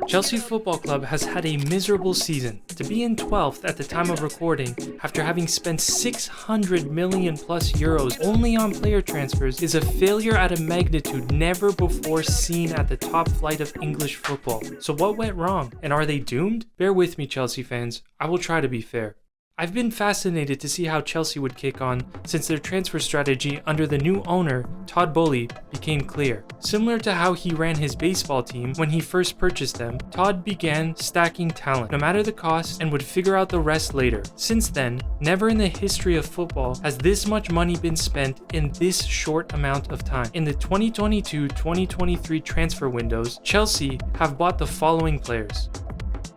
Chelsea Football Club has had a miserable season. To be in 12th at the time of recording, after having spent 600 million plus euros only on player transfers, is a failure at a magnitude never before seen at the top flight of English football. So what went wrong? And are they doomed? Bear with me, Chelsea fans. I will try to be fair. I've been fascinated to see how Chelsea would kick on since their transfer strategy under the new owner, Todd Boehly, became clear. Similar to how he ran his baseball team when he first purchased them, Todd began stacking talent, no matter the cost, and would figure out the rest later. Since then, never in the history of football has this much money been spent in this short amount of time. In the 2022-2023 transfer windows, Chelsea have bought the following players: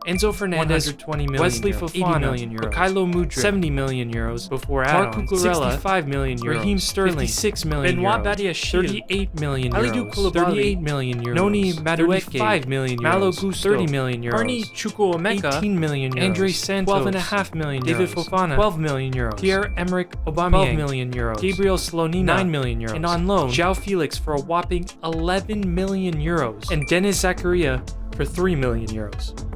Enzo Fernandez, 120 million, Wesley Fofana, 80 million euros, Kylo Mudryk, 70 million euros before add-ons, Marc Cucurella, 65 million euros, Raheem Sterling, 56 million Benoit euros, Badiashile, 38 million Kalidou euros, Koulibaly, 38 million euros, Noni Madueke, 35 million euros, Malo Gusto, 30 million euros, Arnie Chukwuemeka, 18 million euros, Andre Santos, 12.5 million euros, David Fofana, 12 million euros, Pierre-Emerick Aubameyang, 12 million euros, Gabriel Slonina, 9 million euros, and on loan, João Felix for a whopping 11 million euros, and Denis Zakaria for 3 million euros.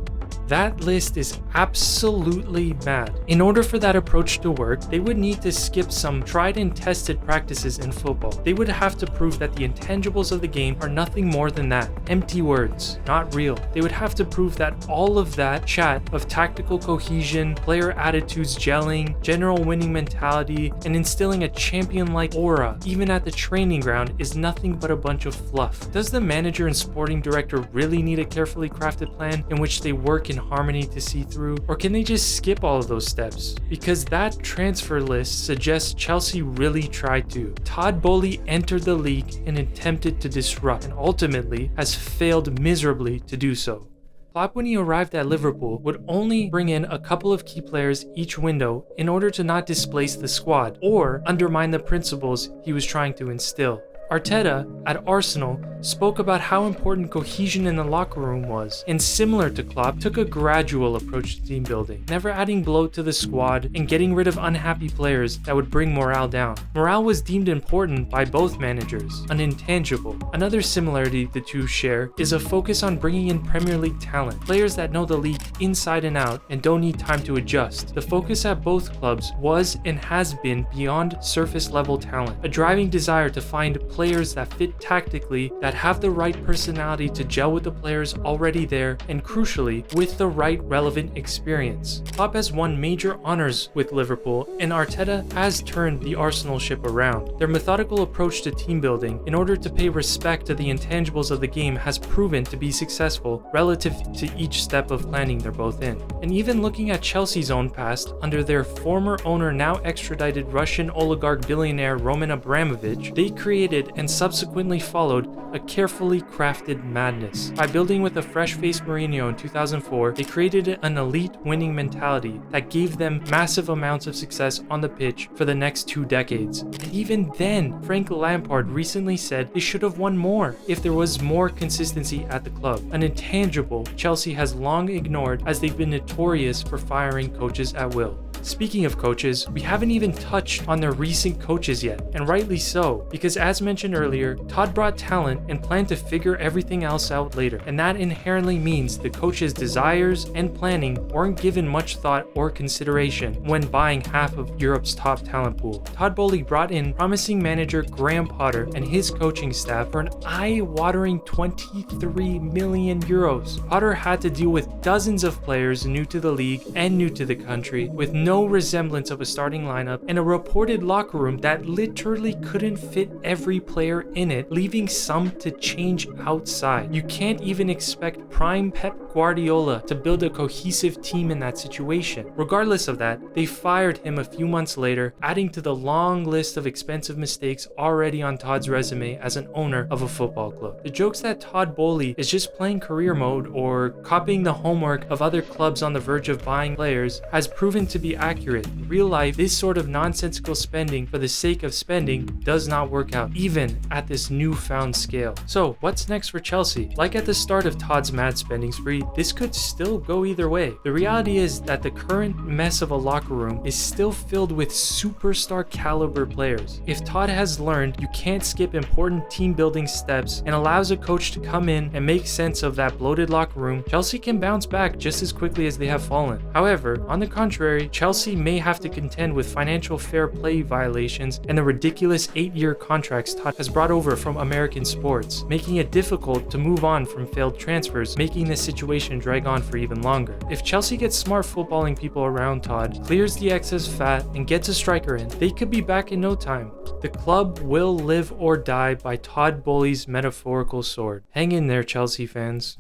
That list is absolutely mad. In order for that approach to work, they would need to skip some tried and tested practices in football. They would have to prove that the intangibles of the game are nothing more than that. Empty words, not real. They would have to prove that all of that chat of tactical cohesion, player attitudes gelling, general winning mentality, and instilling a champion-like aura, even at the training ground, is nothing but a bunch of fluff. Does the manager and sporting director really need a carefully crafted plan in which they work in harmony to see through, or can they just skip all of those steps? Because that transfer list suggests Chelsea really tried to. Todd Boehly entered the league and attempted to disrupt, and ultimately has failed miserably to do so. Klopp, when he arrived at Liverpool, would only bring in a couple of key players each window in order to not displace the squad or undermine the principles he was trying to instill. Arteta, at Arsenal, spoke about how important cohesion in the locker room was, and similar to Klopp, took a gradual approach to team building, never adding bloat to the squad and getting rid of unhappy players that would bring morale down. Morale was deemed important by both managers, an intangible. Another similarity the two share is a focus on bringing in Premier League talent, players that know the league inside and out and don't need time to adjust. The focus at both clubs was and has been beyond surface level talent, a driving desire to find players that fit tactically, that have the right personality to gel with the players already there, and crucially, with the right relevant experience. Klopp has won major honors with Liverpool, and Arteta has turned the Arsenal ship around. Their methodical approach to team building, in order to pay respect to the intangibles of the game, has proven to be successful relative to each step of planning they're both in. And even looking at Chelsea's own past, under their former owner, now extradited Russian oligarch billionaire Roman Abramovich, they created and subsequently followed a carefully crafted madness. By building with a fresh-faced Mourinho in 2004, they created an elite winning mentality that gave them massive amounts of success on the pitch for the next 2 decades. And even then, Frank Lampard recently said they should have won more if there was more consistency at the club, an intangible Chelsea has long ignored as they've been notorious for firing coaches at will. Speaking of coaches, we haven't even touched on their recent coaches yet, and rightly so, because as mentioned earlier, Todd brought talent and planned to figure everything else out later, and that inherently means the coach's desires and planning weren't given much thought or consideration when buying half of Europe's top talent pool. Todd Boehly brought in promising manager Graham Potter and his coaching staff for an eye-watering 23 million euros. Potter had to deal with dozens of players new to the league and new to the country, with no resemblance of a starting lineup and a reported locker room that literally couldn't fit every player in it, leaving some to change outside. You can't even expect prime Pep Guardiola to build a cohesive team in that situation. Regardless of that, they fired him a few months later, adding to the long list of expensive mistakes already on Todd's resume as an owner of a football club. The jokes that Todd Boehly is just playing career mode or copying the homework of other clubs on the verge of buying players has proven to be accurate. In real life, this sort of nonsensical spending for the sake of spending does not work out, even at this newfound scale. So what's next for Chelsea? Like at the start of Todd's mad spending spree, this could still go either way. The reality is that the current mess of a locker room is still filled with superstar caliber players. If Todd has learned you can't skip important team building steps and allows a coach to come in and make sense of that bloated locker room, Chelsea can bounce back just as quickly as they have fallen. However, on the contrary, Chelsea may have to contend with financial fair play violations and the ridiculous 8-year contracts Todd has brought over from American sports, making it difficult to move on from failed transfers, making this situation drag on for even longer. If Chelsea gets smart footballing people around Todd, clears the excess fat, and gets a striker in, they could be back in no time. The club will live or die by Todd Boehly's metaphorical sword. Hang in there, Chelsea fans.